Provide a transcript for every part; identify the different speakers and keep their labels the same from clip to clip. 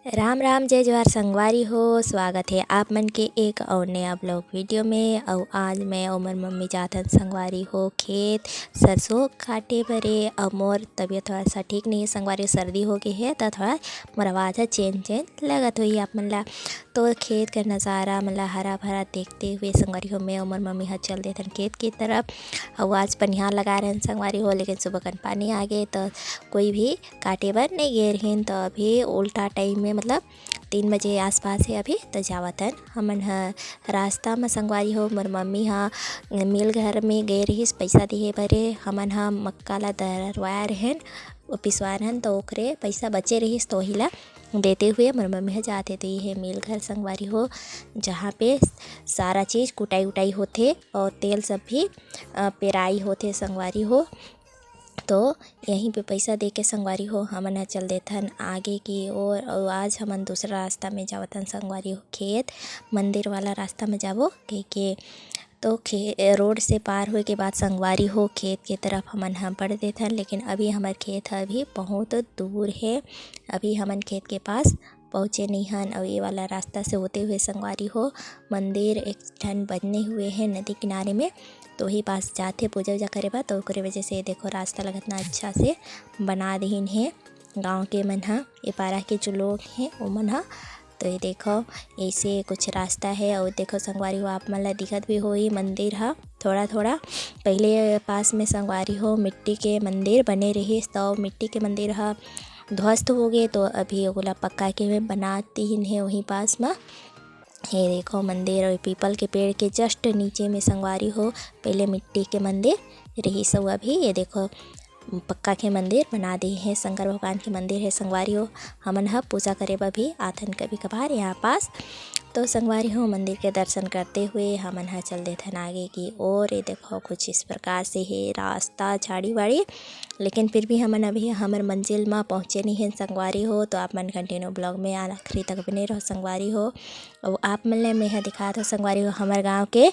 Speaker 1: राम राम जय जवाहर संगवारी हो। स्वागत है आप मन के एक और नया ब्लॉग वीडियो में। और आज मैं और मोर मम्मी जाथन संगवारी हो खेत सरसों काटे भरे। और मोर तबीयत थोड़ा सा ठीक नहीं है संगवारी, सर्दी हो गई है तो थोड़ा मोर आवाज़ चेंज लगत हुई आप मन ला। तो खेत का नज़ारा मतलब हरा भरा देखते हुए संगवारी हो मैं और मोर मम्मी चल देथन खेत की तरफ। और आज पनिहार लगा रहे संगवारी हो, लेकिन सुबह कन पानी आ गए तो कोई भी काटे बर नहीं गे रहीन। तो अभी उल्टा टाइम में मतलब 3 बजे आसपास है अभी तो जावतन हमन रास्ता में संगवारी हो। मोर मम्मी मिल घर में गए रहीस पैसा दिए भरे। हमन मक्का ला दरवाए रहेन पिसवाए रहन तो ओकरे पैसा बचे रहीस तो वही ला देते हुए मोर मम्मी जाते। तो ये है मिल घर संगवारी हो, जहाँ पे सारा चीज़ कुटाई उटाई होते और तेल सब भी पेराई होते संगवारी हो। तो यहीं पे पैसा दे के संगवारी हो हमन चल देथन आगे की ओर। और आज हमन दूसरा रास्ता में जावतन संगवारी हो, खेत मंदिर वाला रास्ता में जाबो के तो रोड से पार हुए के बाद संगवारी हो खेत के तरफ हमन बढ़ देथन। लेकिन अभी हमार खेत अभी बहुत दूर है, अभी हमन खेत के पास पहुँचे नहीं हन। और ये वाला रास्ता से होते हुए संगवारी हो मंदिर एक ठन बने हुए हैं नदी किनारे में, तो वही पास जाते पूजा उजा करे बा। तो ओकरे वजह से देखो रास्ता लगत ना अच्छा से बना दीन है गांव के मन ये पारा के जो लोग हैं वो मन तो ये देखो ऐसे कुछ रास्ता है। और देखो संगवारी हो आप मन ला दिखत भी होई मंदिर थोड़ा थोड़ा पहले पास में संगवारी हो मिट्टी के मंदिर बने रही। तो मिट्टी के मंदिर ध्वस्त हो गए तो अभी ओला पक्का के बनाती ही है वहीं पास में। ये देखो मंदिर और पीपल के पेड़ के जस्ट नीचे में संगवारी हो पहले मिट्टी के मंदिर रही सब, अभी ये देखो पक्का के मंदिर बना दिए हैं। शंकर भगवान के मंदिर है संगवारी हो, हमन पूजा करे बर भी आथन कभी कभार यहाँ पास। तो संगवारी हो मंदिर के दर्शन करते हुए हमन चल देथन आगे की ओर। ये देखो कुछ इस प्रकार से है रास्ता झाड़ी वाड़ी, लेकिन फिर भी हमन अभी हमर मंजिल में पहुँचे नहीं हैं संगवारी हो। तो आप मन कंटिन्यू ब्लॉग में आखिरी तक बने रहो संगवारी हो। और आप मन ले मैं दिखात हो संगवारी हो हमारे गांव के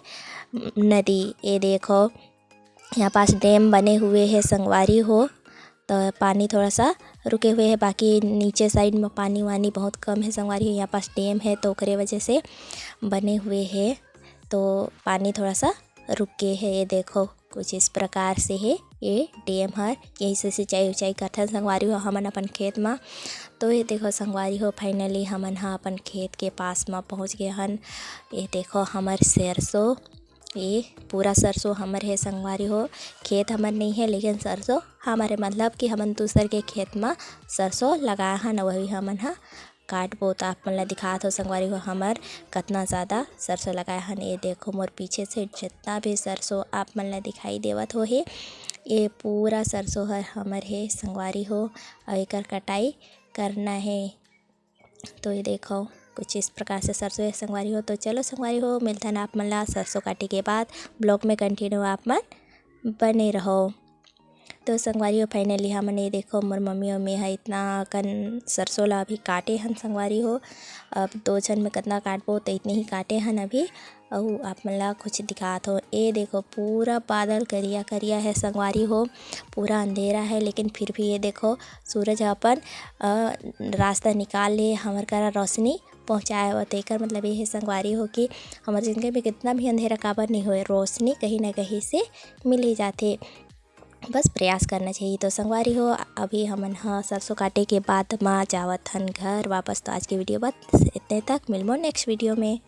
Speaker 1: नदी। ये देखो यहाँ पास डैम बने हुए हैं संगवारी हो, तो पानी थोड़ा सा रुके हुए है, बाकी नीचे साइड में पानी वानी बहुत कम है संगवारी हो। यहाँ पास डैम है तो ओकरे वजह से बने हुए हैं, तो पानी थोड़ा सा रुके है। ये देखो कुछ इस प्रकार से है ये डैम यहीं से सिंचाई उचाई करथन संगवारी हो हमन अपन खेत में। तो ये देखो संगवारी हो फाइनली हमन अपन खेत के पास में पहुँच गए हन। ये देखो हमर सरसों, ये पूरा सरसों हमर है संगवारी हो, खेत हमर नहीं है लेकिन सरसों हमारे मतलब कि हमन दूसर के खेत में सरसों लगाए हन। वही हमन काटबो तो आप मन ला दिखात हो संगवारी हो हमर कितना ज़्यादा सरसों लगाए हन। ये देखो मोर पीछे से जितना भी सरसों आप मन ला दिखाई देवत हो है ये पूरा सरसों हमर है संगवारी हो। और एकर कटाई करना है। तो ये देखो कुछ इस प्रकार से सरसों संगवारी हो। तो चलो संगवारी हो मिलता है आप मन ला सरसों काटे के बाद ब्लॉग में कंटिन्यू आप मन बने रहो। तो संगवारी हो फाइनली हमन ये देखो मोर मम्मी और मैं इतना कन सरसों ला अभी काटे हन संगवारी हो। अब 2 जन में कितना काटबो तो इतने ही काटे हन अभी। और आप मन ला कुछ दिखात हो ये देखो पूरा बादल करिया करिया है संगवारी हो, पूरा अंधेरा है लेकिन फिर भी ये देखो सूरज अपन रास्ता निकाल ले हमर करा रोशनी पहुँचाए हो। तेकर मतलब ये है संगवारी हो कि हमारे जिंदगी में कितना भी अंधेरा काबर नहीं होए, रोशनी कहीं ना कहीं से मिल ही जाते, बस प्रयास करना चाहिए। तो संगवारी हो अभी हमन सरसों काटे के बाद माँ जावत हन घर वापस। तो आज की वीडियो बस इतने तक, मिलमो नेक्स्ट वीडियो में।